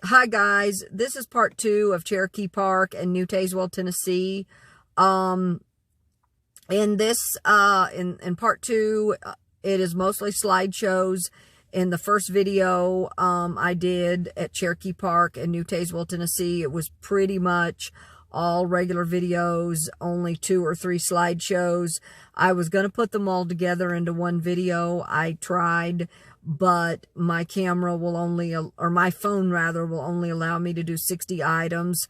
Hi guys, this is part 2 of Cherokee Park and New Tazewell, Tennessee. Um, in this, in part 2, it is mostly slideshows. In the first video, I did at Cherokee Park and New Tazewell, Tennessee, it was pretty much all regular videos, only 2 or 3 slideshows. I was going to put them all together into one video. I tried, but my camera will only, or my phone rather, will only allow me to do 60 items.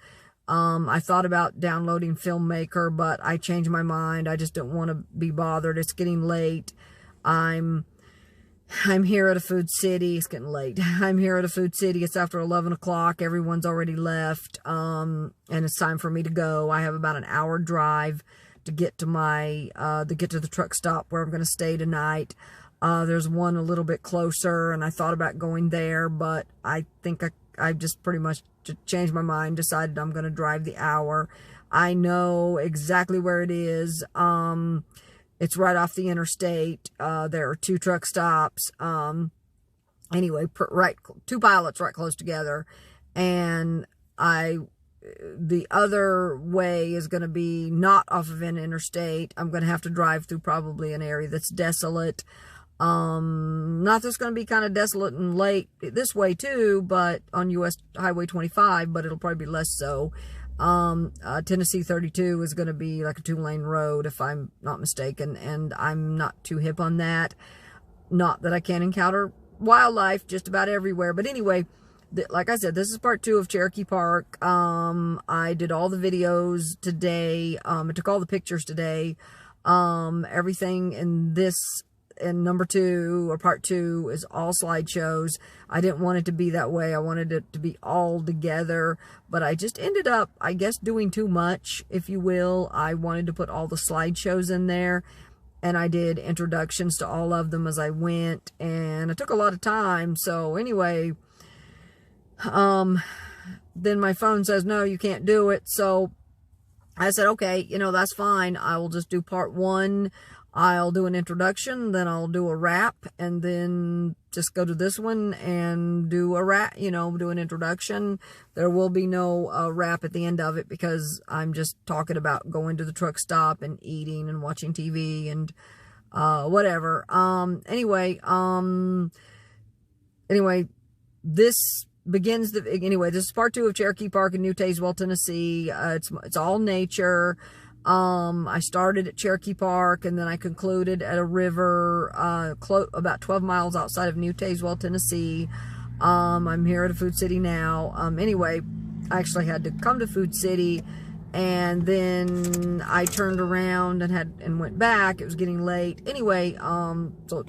I thought about downloading Filmmaker, but I changed my mind. I just don't want to be bothered. It's getting late. I'm here at a food city. It's getting late. I'm here at a food city. It's after 11 o'clock. Everyone's already left. And it's time for me to go. I have about an hour drive to get to the truck stop where I'm going to stay tonight. There's one a little bit closer, and I thought about going there, but I think I just pretty much changed my mind, decided I'm going to drive the hour. I know exactly where it is. It's right off the interstate. There are 2 truck stops. Anyway, right, 2 pilots right close together. And the other way is going to be not off of an interstate. I'm going to have to drive through probably an area that's desolate. Not that's going to be kind of desolate and late this way too, but on US Highway 25, but it'll probably be less so. Tennessee 32 is going to be like a 2-lane road, if I'm not mistaken, and I'm not too hip on that. Not that I can't encounter wildlife just about everywhere, but anyway, like I said, this is part 2 of Cherokee Park. I did all the videos today. I took all the pictures today. Everything in this, and number 2 or part 2 is all slideshows. I didn't want it to be that way. I wanted it to be all together, but I just ended up, I guess, doing too much, if you will. I wanted to put all the slideshows in there, and I did introductions to all of them as I went, and it took a lot of time. So anyway, then my phone says, no, you can't do it. So I said, okay, that's fine. I will just do part 1. I'll do an introduction, then I'll do a wrap, and then just go to this one and do a wrap, do an introduction. There will be no wrap at the end of it, because I'm just talking about going to the truck stop and eating and watching TV and whatever. Anyway, this begins this is part 2 of Cherokee Park in New Tazewell, Tennessee. It's all nature. I started at Cherokee Park, and then I concluded at a river about 12 miles outside of New Tazewell, Tennessee. I'm here at a food city now. Anyway, I actually had to come to Food City, and then I turned around and went back. It was getting late. Anyway, so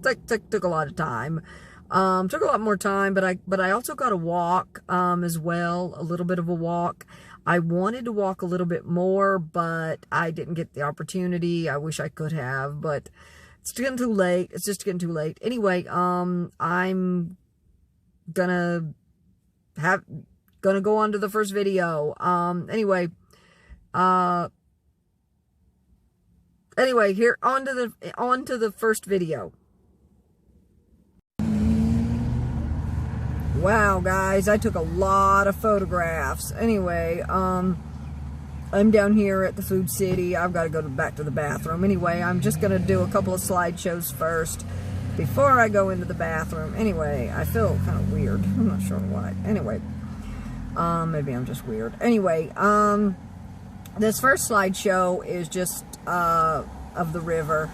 it took a lot of time. Took a lot more time, but I also got a walk as well, a little bit of a walk. I wanted to walk a little bit more, but I didn't get the opportunity. I wish I could have, but it's getting too late. It's just getting too late. Anyway, I'm gonna go on to the first video. Anyway, here on to the first video. Wow, guys, I took a lot of photographs. Anyway, I'm down here at the food city. I've got to go back to the bathroom. Anyway, I'm just going to do a couple of slideshows first before I go into the bathroom. Anyway, I feel kind of weird. I'm not sure why. Anyway, maybe I'm just weird. Anyway, this first slideshow is just of the river.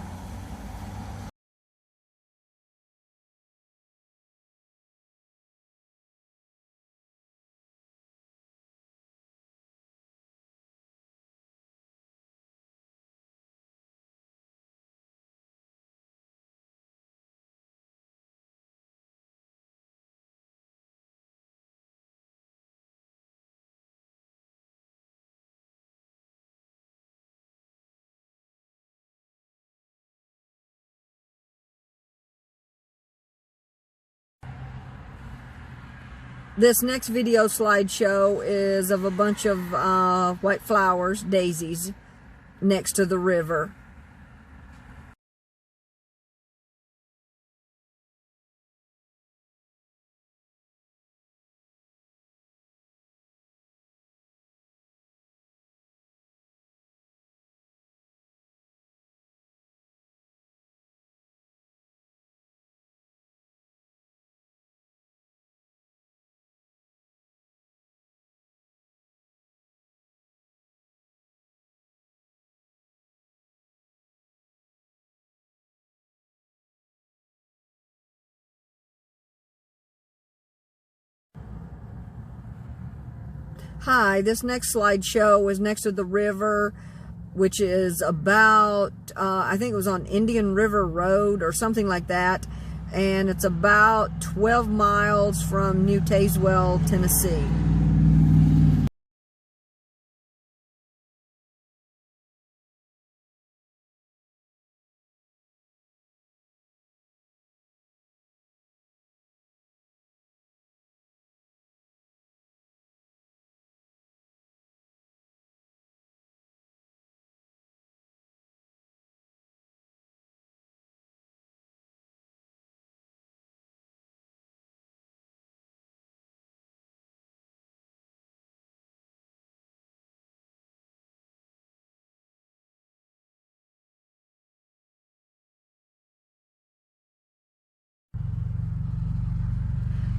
This next video slideshow is of a bunch of white flowers, daisies, next to the river. Hi, this next slideshow is next to the river, which is about, I think it was on Indian River Road or something like that. And it's about 12 miles from New Tazewell, Tennessee.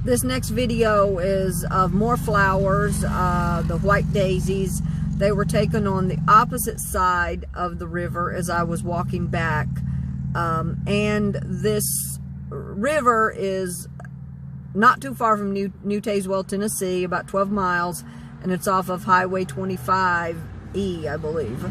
This next video is of more flowers, the white daisies. They were taken on the opposite side of the river as I was walking back. And this river is not too far from New Tazewell, Tennessee, about 12 miles, and it's off of Highway 25E, I believe.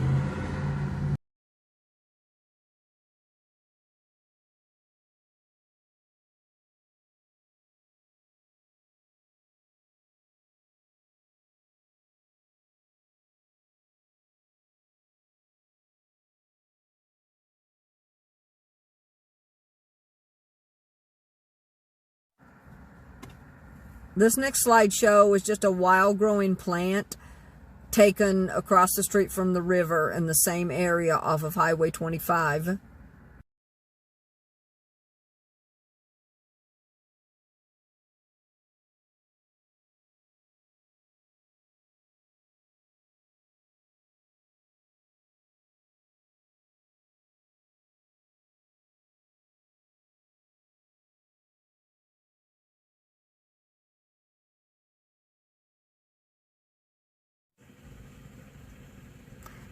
This next slideshow is just a wild growing plant taken across the street from the river in the same area off of Highway 25.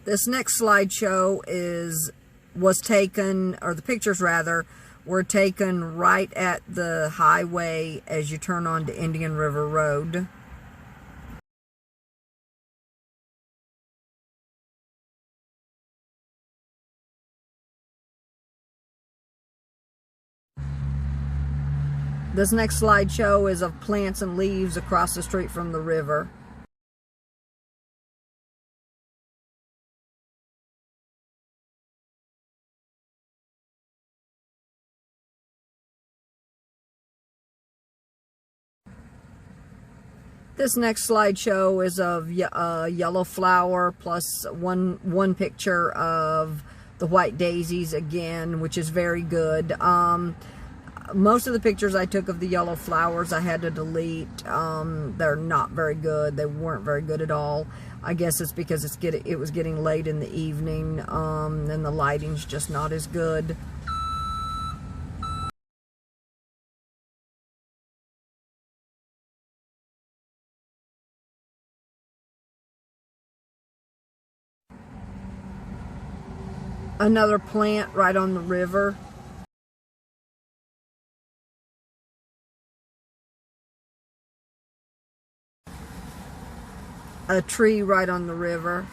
This next slideshow was taken, or the pictures rather, were taken right at the highway as you turn onto Indian River Road. This next slideshow is of plants and leaves across the street from the river. This next slideshow is of yellow flower plus one picture of the white daisies again, which is very good. Most of the pictures I took of the yellow flowers I had to delete. They're not very good. They weren't very good at all. I guess it's because it was getting late in the evening, and the lighting's just not as good. Another plant right on the river. A tree right on the river.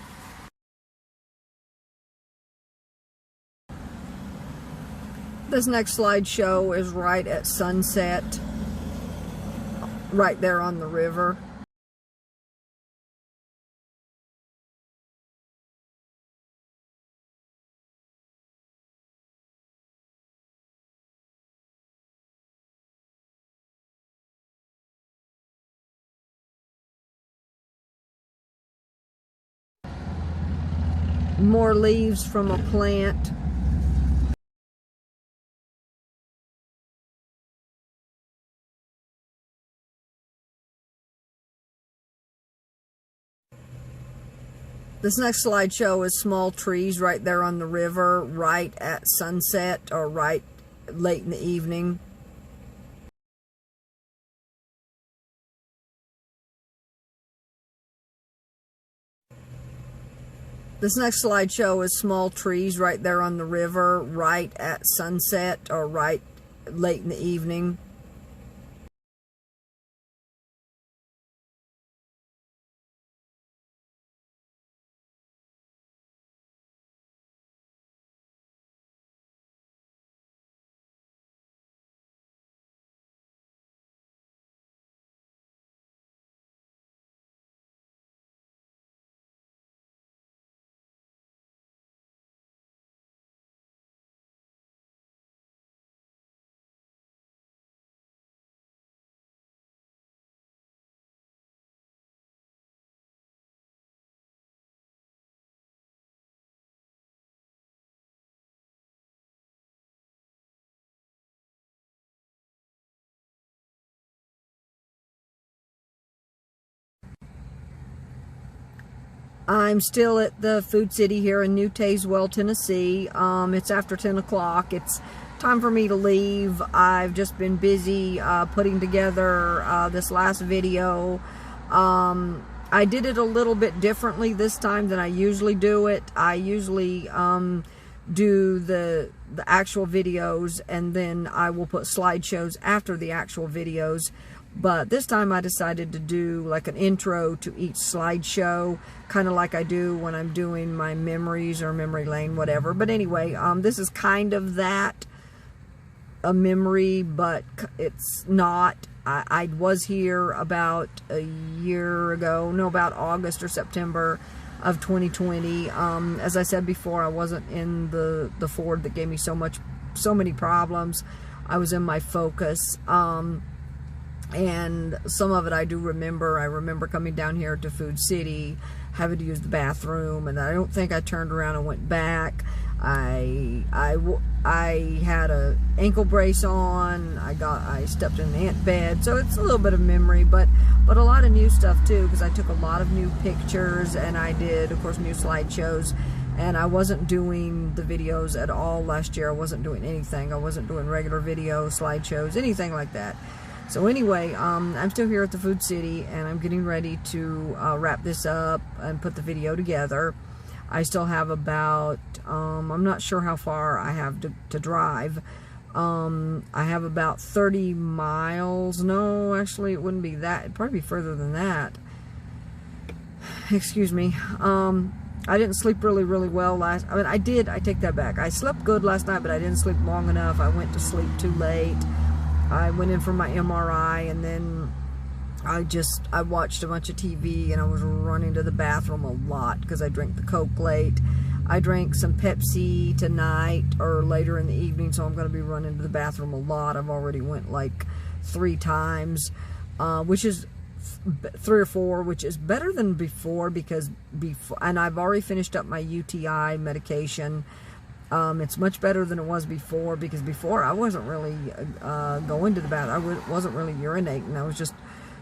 This next slideshow is right at sunset, right there on the river. More leaves from a plant. This next slideshow is small trees right there on the river, right at sunset or right late in the evening. This next slideshow is small trees right there on the river, right at sunset or right late in the evening. I'm still at the Food City here in New Tazewell, Tennessee. It's after 10 o'clock. It's time for me to leave. I've just been busy putting together this last video. I did it a little bit differently this time than I usually do it. I usually do the actual videos, and then I will put slideshows after the actual videos. But this time I decided to do like an intro to each slideshow, kind of like I do when I'm doing my memories or memory lane, whatever. But anyway, this is kind of that, a memory, but it's not. I was here about a year ago, no, about August or September of 2020. As I said before, I wasn't in the Ford that gave me so many problems. I was in my Focus. And some of it I do remember. I remember coming down here to Food City, having to use the bathroom, and I don't think I turned around and went back. I had a ankle brace on. I stepped in an ant bed, so it's a little bit of memory, but a lot of new stuff too, because I took a lot of new pictures, and I did, of course, new slideshows. And I wasn't doing the videos at all last year. I wasn't doing anything. I wasn't doing regular videos, slideshows, anything like that. So anyway, I'm still here at the Food City, and I'm getting ready to wrap this up and put the video together. I still have about, I'm not sure how far I have to drive. I have about 30 miles. No, actually it wouldn't be that. It'd probably be further than that. Excuse me. I didn't sleep really well I take that back. I slept good last night, but I didn't sleep long enough. I went to sleep too late. I went in for my MRI, and then I watched a bunch of TV, and I was running to the bathroom a lot because I drank the Coke late. I drank some Pepsi tonight or later in the evening, so I'm going to be running to the bathroom a lot. I've already went like 3 times, which is 3 or 4, which is better than before, and I've already finished up my UTI medication. It's much better than it was before, because before I wasn't really going to the bathroom. I wasn't really urinating. I was just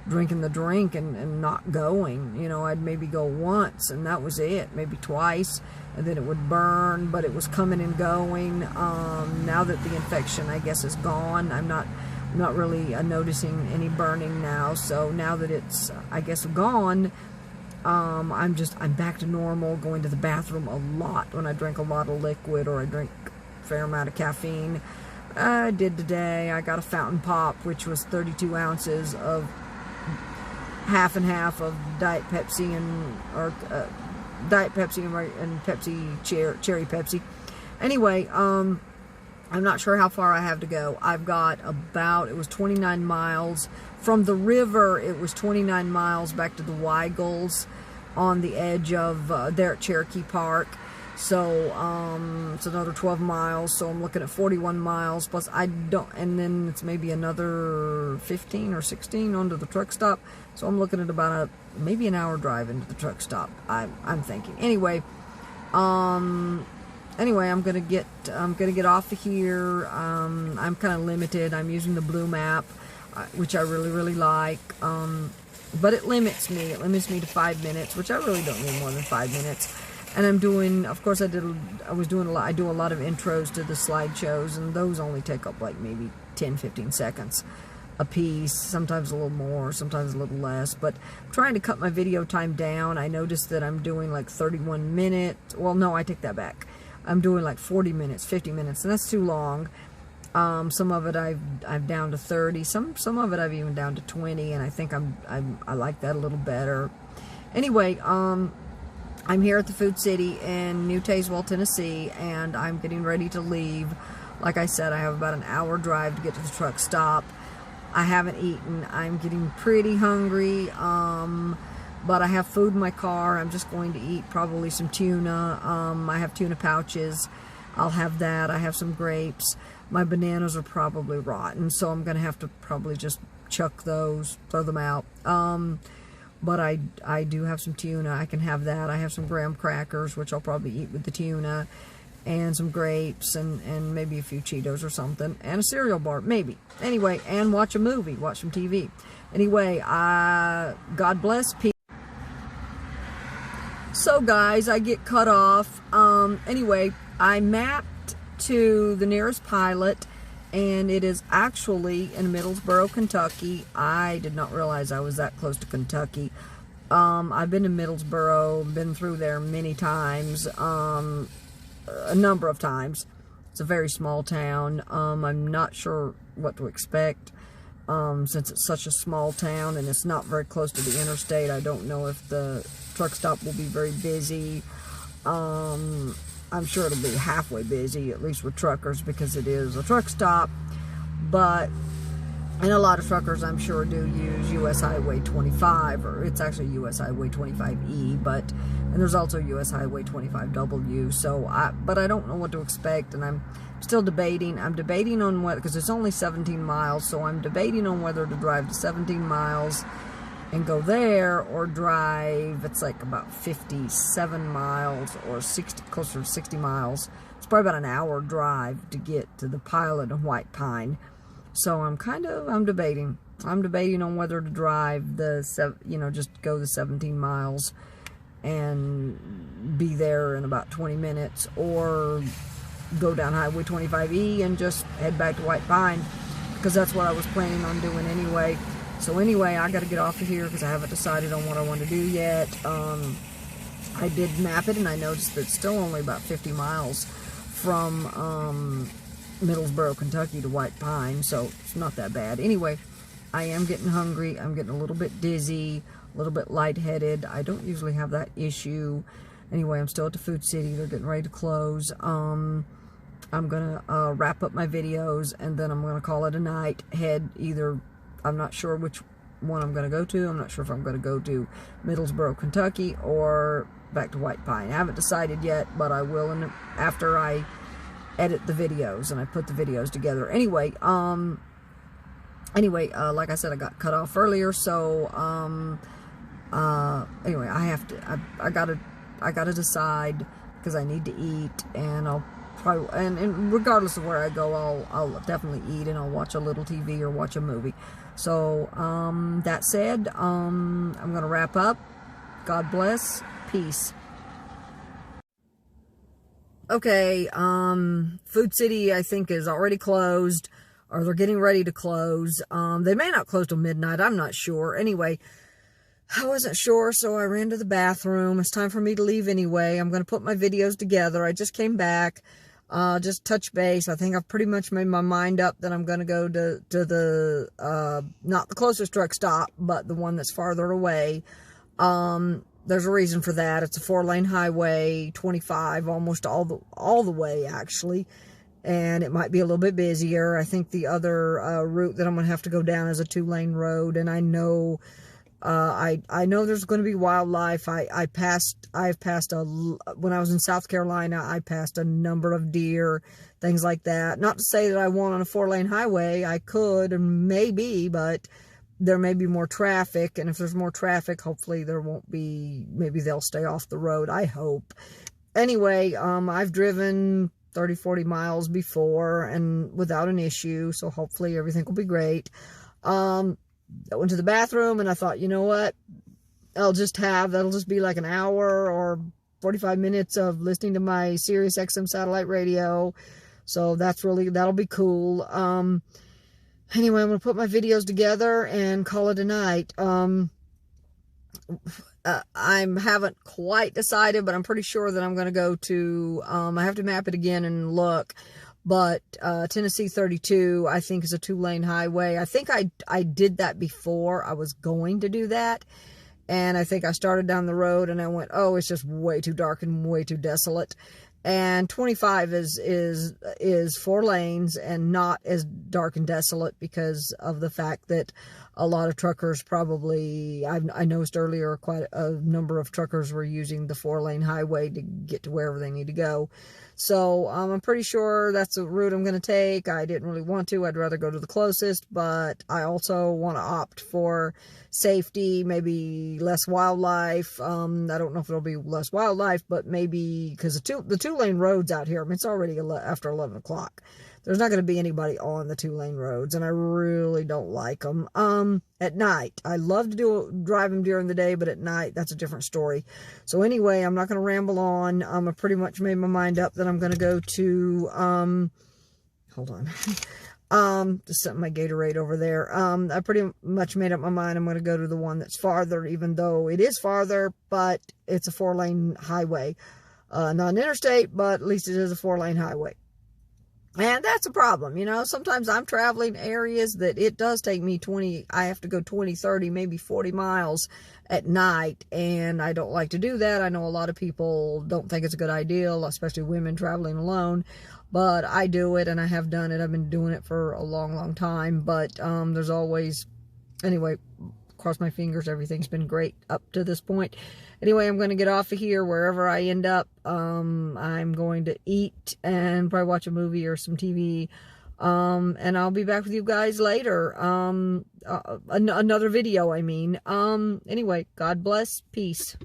drinking the drink and not going. You know, I'd maybe go once, and that was it. Maybe twice, and then it would burn, but it was coming and going. Now that the infection, I guess, is gone, I'm not really noticing any burning now. So now that it's, I guess, gone, I'm back to normal, going to the bathroom a lot when I drink a lot of liquid or I drink a fair amount of caffeine. I did today. I got a fountain pop, which was 32 ounces of half and half of Diet Pepsi and Pepsi, Cherry Pepsi. Anyway, I'm not sure how far I have to go. I've got it was 29 miles. From the river, it was 29 miles back to the Weigels on the edge of there at Cherokee Park. So it's another 12 miles. So I'm looking at 41 miles plus and then it's maybe another 15 or 16 onto the truck stop. So I'm looking at about maybe an hour drive into the truck stop. I'm thinking. Anyway, I'm gonna get off of here. I'm kind of limited. I'm using the Blue map, which I really like, but it limits me. It limits me to 5 minutes, which I really don't need more than 5 minutes. And I'm doing, of course, I do a lot of intros to the slideshows, and those only take up like maybe 10-15 seconds a piece, sometimes a little more, sometimes a little less. But I'm trying to cut my video time down. I noticed that I'm doing like 31 minutes. Well, no, I take that back. I'm doing like 40 minutes, 50 minutes, and that's too long. Some of it I've down to 30. Some of it I've even down to 20, and I think I like that a little better. Anyway, I'm here at the Food City in New Tazewell, Tennessee, and I'm getting ready to leave. Like I said, I have about an hour drive to get to the truck stop. I haven't eaten. I'm getting pretty hungry, but I have food in my car. I'm just going to eat probably some tuna. I have tuna pouches. I'll have that. I have some grapes. My bananas are probably rotten, so I'm going to have to probably just chuck those, throw them out. But I do have some tuna. I can have that. I have some graham crackers, which I'll probably eat with the tuna, and some grapes, and maybe a few Cheetos or something, and a cereal bar, maybe. Anyway, and watch a movie, watch some TV. Anyway, God bless people. So guys, I get cut off. Anyway, I mapped to the nearest pilot, and it is actually in Middlesboro, Kentucky. I did not realize I was that close to Kentucky. I've been to Middlesboro, been through there many times, a number of times. It's a very small town. I'm not sure what to expect, since it's such a small town and it's not very close to the interstate. I don't know if the truck stop will be very busy. I'm sure it'll be halfway busy, at least with truckers, because it is a truck stop. And a lot of truckers, I'm sure, do use US Highway 25, or it's actually US Highway 25E, and there's also US Highway 25W. But I don't know what to expect, and I'm still debating. I'm debating on whether, because it's only 17 miles, so I'm debating on whether to drive to 17 miles and go there, or drive, it's like about 57 miles, or 60, closer to 60 miles. It's probably about an hour drive to get to the pilot in White Pine. So I'm debating. I'm debating on whether to drive just go the 17 miles and be there in about 20 minutes, or go down Highway 25E and just head back to White Pine, because that's what I was planning on doing anyway. So anyway, I got to get off of here because I haven't decided on what I want to do yet. I did map it, and I noticed that it's still only about 50 miles from Middlesboro, Kentucky to White Pine, so it's not that bad. Anyway, I am getting hungry. I'm getting a little bit dizzy, a little bit lightheaded. I don't usually have that issue. Anyway, I'm still at the Food City. They're getting ready to close. I'm going to wrap up my videos, and then I'm going to call it a night. I'm not sure which one I'm going to go to. I'm not sure if I'm going to go to Middlesboro, Kentucky, or back to White Pine. I haven't decided yet, but I will after I edit the videos and I put the videos together. Anyway, like I said, I got cut off earlier, so anyway, I gotta decide, because I need to eat, and I'll probably, and regardless of where I go, I'll definitely eat, and I'll watch a little TV or watch a movie. So that said, I'm gonna wrap up. God bless. Peace. Okay, Food City, I think, is already closed, or they're getting ready to close. They may not close till midnight. I'm not sure. Anyway, I wasn't sure, so I ran to the bathroom. It's time for me to leave anyway. I'm going to put my videos together. I just came back, just touch base. I think I've pretty much made my mind up that I'm going to go to the, not the closest truck stop, but the one that's farther away. There's a reason for that. It's a 4-lane highway, 25, almost all the way, actually. And it might be a little bit busier. I think the other route that I'm going to have to go down is a 2-lane road. And I know, I know there's going to be wildlife. when I was in South Carolina, I passed a number of deer, things like that. Not to say that I want on a 4-lane highway. I could, and maybe, but there may be more traffic, and if there's more traffic, hopefully there won't be, maybe they'll stay off the road, I hope. Anyway, I've driven 30, 40 miles before, and without an issue, so hopefully everything will be great. I went to the bathroom, and I thought, you know what, that'll just be like an hour or 45 minutes of listening to my Sirius XM satellite radio, so that'll be cool. Anyway, I'm going to put my videos together and call it a night. I haven't quite decided, but I'm pretty sure that I'm going to go to, I have to map it again and look, but Tennessee 32, I think, is a 2-lane highway. I think I did that before. I was going to do that, and I think I started down the road, and I went, oh, it's just way too dark and way too desolate. And 25 is 4 lanes and not as dark and desolate, because of the fact that a lot of truckers probably, I noticed earlier, quite a number of truckers were using the 4-lane highway to get to wherever they need to go. So I'm pretty sure that's a route I'm going to take. I didn't really want to. I'd rather go to the closest, but I also want to opt for safety, maybe less wildlife. I don't know if there'll be less wildlife, but maybe, because the 2-lane roads out here, I mean, it's already after 11 o'clock. there's not going to be anybody on the 2-lane roads, and I really don't like them. At night, I love to drive them during the day, but at night, that's a different story. So anyway, I'm not going to ramble on. I pretty much made my mind up that I'm going to go to, hold on. Just setting my Gatorade over there. I pretty much made up my mind. I'm going to go to the one that's farther, even though it is farther, but it's a 4-lane highway. Not an interstate, but at least it is a 4-lane highway. And that's a problem. You know, sometimes I'm traveling areas that it does take me I have to go 20, 30, maybe 40 miles at night. And I don't like to do that. I know a lot of people don't think it's a good idea, especially women traveling alone. But I do it, and I have done it. I've been doing it for a long, long time. But there's always, anyway, cross my fingers. Everything's been great up to this point. Anyway, I'm going to get off of here wherever I end up. I'm going to eat and probably watch a movie or some TV. And I'll be back with you guys later. Another video, I mean. Anyway, God bless. Peace.